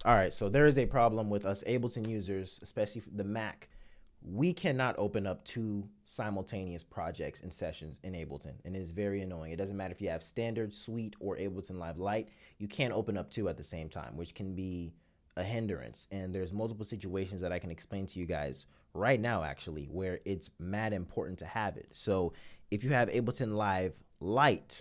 All right, so there is a problem with us Ableton users, especially the Mac. We cannot open up two simultaneous projects and sessions in Ableton, and it is very annoying. It doesn't matter if you have standard, suite, or Ableton Live Lite, you can't open up two at the same time, which can be a hindrance. And there's multiple situations that I can explain to you guys right now, actually, where it's mad important to have it. So if you have Ableton Live Lite,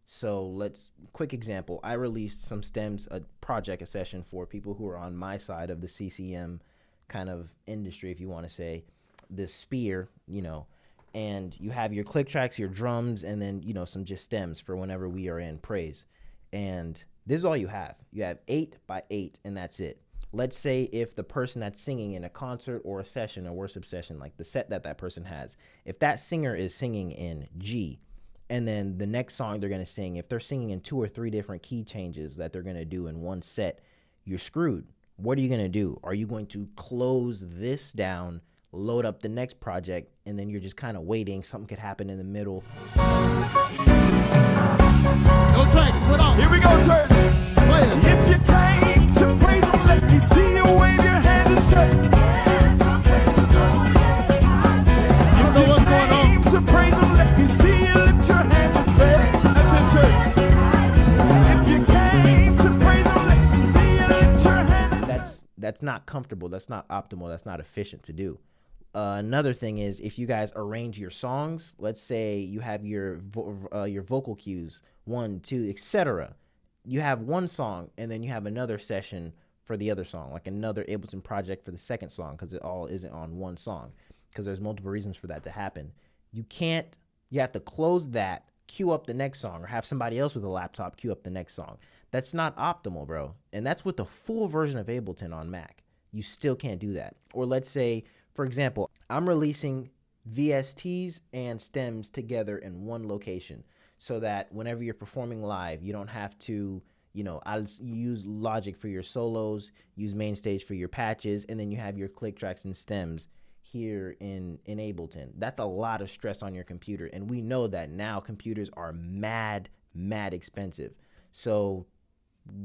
so let's quick example. I released some stems, a project, a session for people who are on my side of the CCM kind of industry, if you want to say, the spear, and you have your click tracks, your drums, and then some just stems for whenever we are in praise. And this is all you have. You have 8 by 8, and that's it. Let's say if the person that's singing in a concert or a session, a worship session, like the set that person has, if that singer is singing in G, and then the next song they're going to sing, if they're singing in 2 or 3 different key changes that they're going to do in one set, you're screwed. What are you going to do? Are you going to close this down, load up the next project, and then you're just kind of waiting? Something could happen in the middle. No track, put on. Here we go, church. If you came to praise him, let me see you wave your hand and say, You know what's going on. to praise him, let me see you lift your hand and say, that's it, church. If you came to praise him, let me see you lift your hand and That's not comfortable. That's not optimal. That's not efficient to do. Another thing is if you guys arrange your songs, let's say you have your vocal cues, 1, 2, etc. You have one song and then you have another session for the other song, like another Ableton project for the second song, because it all isn't on one song, because there's multiple reasons for that to happen. You have to close that, queue up the next song, or have somebody else with a laptop queue up the next song. That's not optimal, bro. And that's with the full version of Ableton on Mac. You still can't do that. Or let's say, for example, I'm releasing VSTs and stems together in one location so that whenever you're performing live, you don't have to, I'll use Logic for your solos, use Mainstage for your patches, and then you have your click tracks and stems here in Ableton. That's a lot of stress on your computer. And we know that now computers are mad expensive. So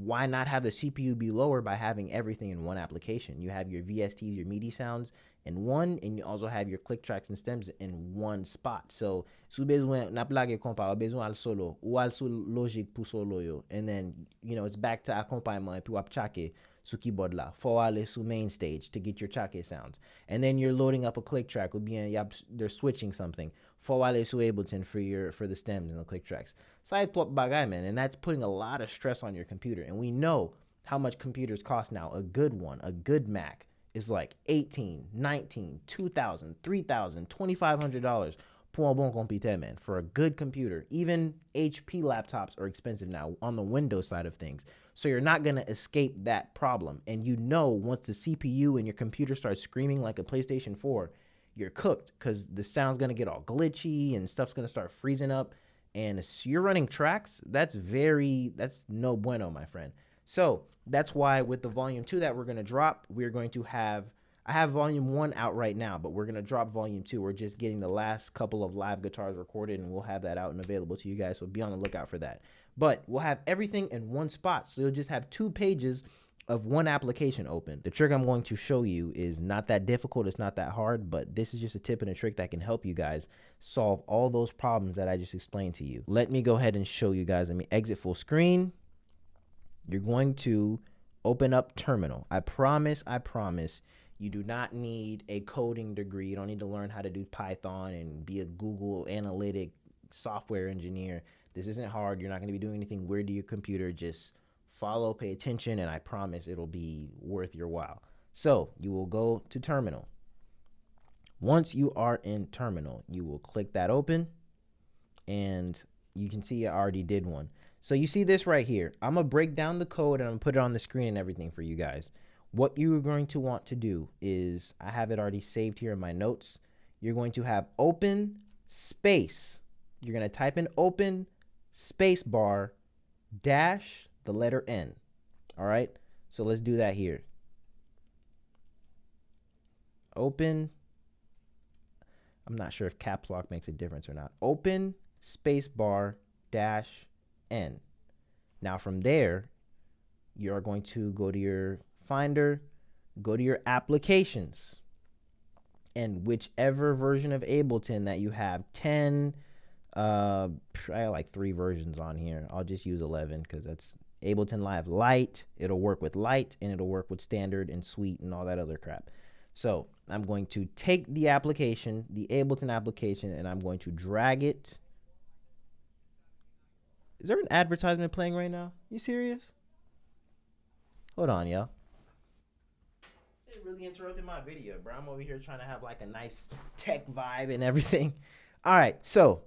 why not have the CPU be lower by having everything in one application? You have your VSTs, your MIDI sounds in one, and you also have your click tracks and stems in one spot. So, sou besoin na plage compa, ou besoin al solo, ou al sou Logic pour solo yo. And then, it's back to accompagnement, et puis wap chake sou keyboard la. Fo ale sou main stage to get your chake sounds. And then you're loading up a click track, ou bien they're switching something. Fo ale sou Ableton for the stems and the click tracks. Side top bagay, man, and that's putting a lot of stress on your computer. And we know how much computers cost now. A good one, a good Mac, is like 18, 19, 2,000, 3,000, $2,500 pour un bon computer, man. For a good computer. Even HP laptops are expensive now on the Windows side of things. So you're not going to escape that problem. And once the CPU in your computer starts screaming like a PlayStation 4, you're cooked, because the sound's going to get all glitchy and stuff's going to start freezing up. And if you're running tracks, that's no bueno, my friend. So that's why with the volume 2 that we're going to drop, I have volume 1 out right now, but we're going to drop volume 2. We're just getting the last couple of live guitars recorded, and we'll have that out and available to you guys. So be on the lookout for that. But we'll have everything in one spot. So you'll just have 2 pages of one application open. The trick I'm going to show you is not that difficult. It's not that hard, but this is just a tip and a trick that can help you guys solve all those problems that I just explained to you. Let me go ahead and show you guys. Let me exit full screen. You're going to open up Terminal. I promise, you do not need a coding degree. You don't need to learn how to do Python and be a Google analytic software engineer. This isn't hard. You're not going to be doing anything weird to your computer. Just follow, pay attention, and I promise it'll be worth your while. So you will go to Terminal. Once you are in Terminal, you will click that open, and you can see I already did one. So you see this right here. I'm going to break down the code and I'm going to put it on the screen and everything for you guys. What you're going to want to do is, I have it already saved here in my notes. You're going to have open space. You're going to type in open space bar dash the letter N. All right. So let's do that here. Open. I'm not sure if caps lock makes a difference or not. Open space bar dash N. Now from there, you're going to go to your Finder, go to your applications, and whichever version of Ableton that you have, 10, I have like 3 versions on here. I'll just use 11 because that's Ableton Live Lite. It'll work with Lite, and it'll work with Standard and Suite and all that other crap. So I'm going to take the application, the Ableton application, and I'm going to drag it. Is there an advertisement playing right now? You serious? Hold on, y'all. It really interrupted my video, bro. I'm over here trying to have like a nice tech vibe and everything. All right, so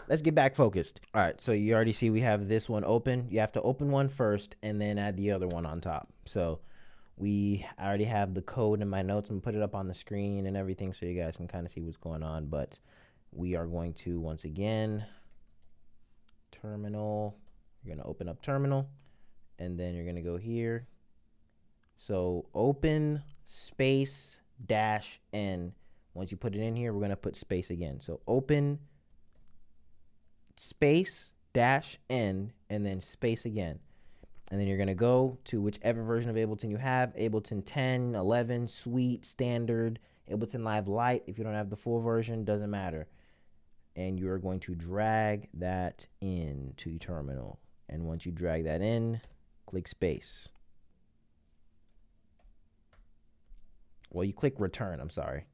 let's get back focused. All right, so you already see we have this one open. You have to open one first and then add the other one on top. So I already have the code in my notes. I'm gonna put it up on the screen and everything so you guys can kind of see what's going on. But we are going to, once again, terminal. You're gonna open up terminal, and then you're gonna go here. So open space dash N. Once you put it in here, we're gonna put space again. So open space dash N and then space again. And then you're gonna go to whichever version of Ableton you have, Ableton 10, 11, Suite, Standard, Ableton Live Lite. If you don't have the full version, doesn't matter. And you are going to drag that into your terminal. And once you drag that in, click space. Well, you click return, I'm sorry.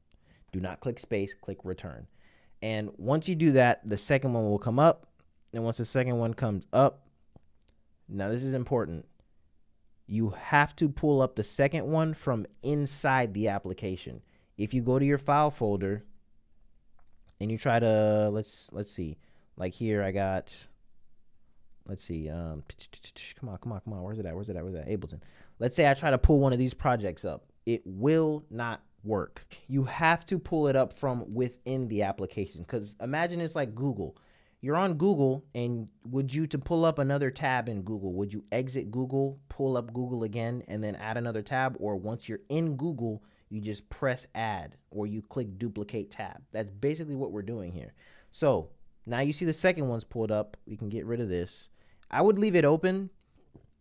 Do not click space, click return. And once you do that, the second one will come up. And once the second one comes up, now this is important. You have to pull up the second one from inside the application. If you go to your file folder and you try to, let's see. Like here I got, let's see, come on. Where's it at? Ableton. Let's say I try to pull one of these projects up. It will not work. You have to pull it up from within the application, because imagine it's like Google. You're on Google, and to pull up another tab in Google, would you exit Google, pull up Google again, and then add another tab? Or once you're in Google, you just press add, or you click duplicate tab. That's basically what we're doing here. So now you see the second one's pulled up. We can get rid of this. I would leave it open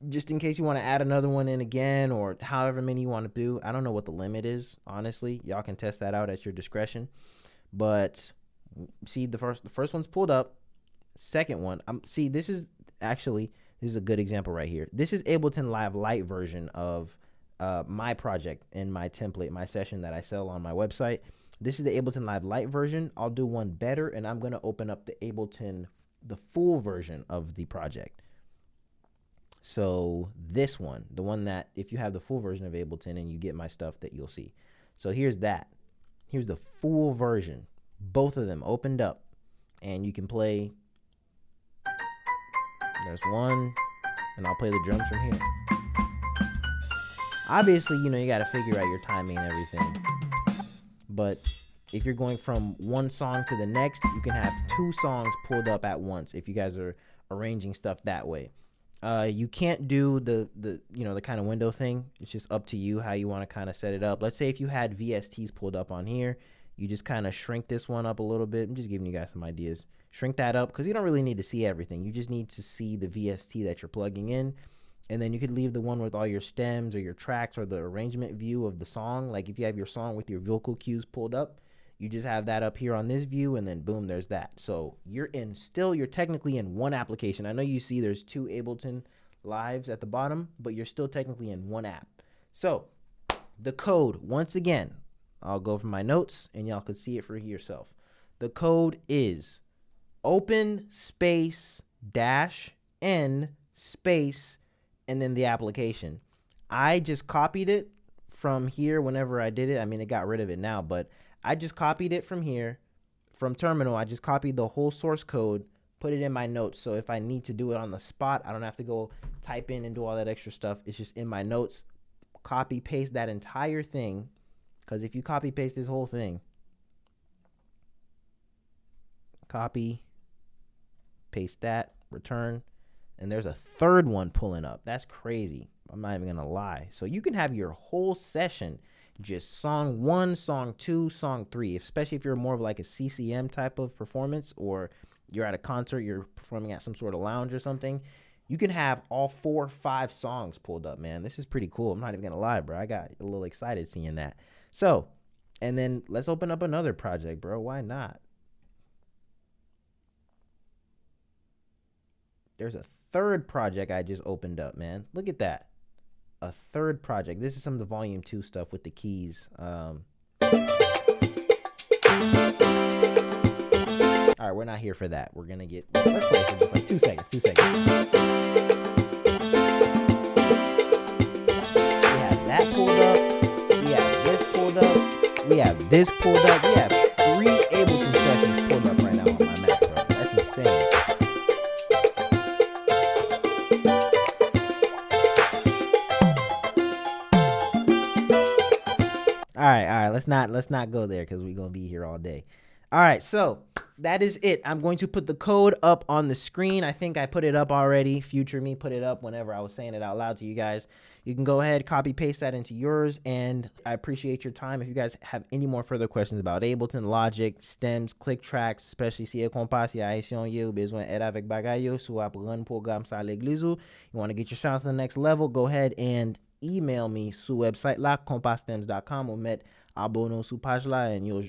just in case you want to add another one in again, or however many you want to do. I don't know what the limit is, honestly. Y'all can test that out at your discretion. But see, the first one's pulled up. Second one, see, this is a good example right here. This is Ableton Live Lite version of my project in my template, my session that I sell on my website. This is the Ableton Live Lite version. I'll do one better, and I'm going to open up the full version of the project. So this one, the one that if you have the full version of Ableton and you get my stuff, that you'll see. So here's that. Here's the full version. Both of them opened up, and you can play. There's one, and I'll play the drums from here. Obviously, you got to figure out your timing and everything. But if you're going from one song to the next, you can have 2 songs pulled up at once if you guys are arranging stuff that way. You can't do the kind of window thing. It's just up to you how you want to kind of set it up. Let's say if you had VSTs pulled up on here, you just kind of shrink this one up a little bit. I'm just giving you guys some ideas. Shrink that up because you don't really need to see everything. You just need to see the VST that you're plugging in. And then you could leave the one with all your stems or your tracks or the arrangement view of the song. Like if you have your song with your vocal cues pulled up, you just have that up here on this view, and then boom, there's that. So you're technically in one application. I know you see there's 2 Ableton Lives at the bottom, but you're still technically in one app. So the code, once again, I'll go from my notes and y'all can see it for yourself. The code is open space dash N space and then the application. I just copied it from here whenever I did it. I mean, it got rid of it now, but I just copied it from here, from terminal. I just copied the whole source code, put it in my notes. So if I need to do it on the spot, I don't have to go type in and do all that extra stuff. It's just in my notes. Copy paste that entire thing. Because if you copy paste this whole thing, copy, paste that, return, and there's a third one pulling up. That's crazy. I'm not even going to lie. So you can have your whole session just song 1, song 2, song 3, especially if you're more of like a CCM type of performance, or you're at a concert, you're performing at some sort of lounge or something. You can have all 4 or 5 songs pulled up, man. This is pretty cool. I'm not even gonna lie, bro. I got a little excited seeing that. So, and then let's open up another project, bro. Why not? There's a third project I just opened up, man. Look at that. A third project. This is some of the volume 2 stuff with the keys. All right, we're not here for that. We're gonna get, let's play for just like 2 seconds. We have that pulled up. We have this pulled up. We have this pulled up. We have 3 Ableton sessions pulled up right now on my Mac, bro. That's insane. All right. Let's not go there because we're gonna be here all day. All right, so that is it. I'm going to put the code up on the screen. I think I put it up already. Future me put it up whenever I was saying it out loud to you guys. You can go ahead, copy, paste that into yours, and I appreciate your time. If you guys have any more further questions about Ableton, Logic, stems, click tracks, especially si e kompas, si haisyon yo, besoin aide avec bagay yo, sou ap run program sa l'eglise, you want to get your sound to the next level, go ahead and email me sous website la, compastems.com, ou met abonner sous page là, and you'll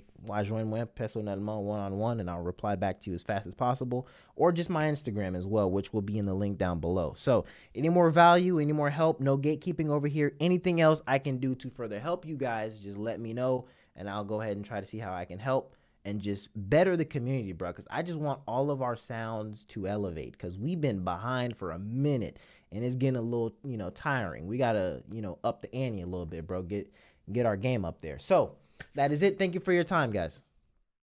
join moi personnellement one-on-one, and I'll reply back to you as fast as possible, or just my Instagram as well, which will be in the link down below. So any more value, any more help, no gatekeeping over here, anything else I can do to further help you guys, just let me know, and I'll go ahead and try to see how I can help and just better the community, bro, because I just want all of our sounds to elevate, because we've been behind for a minute, and it's getting a little, tiring. We got to, up the ante a little bit, bro, get our game up there. So that is it. Thank you for your time, guys.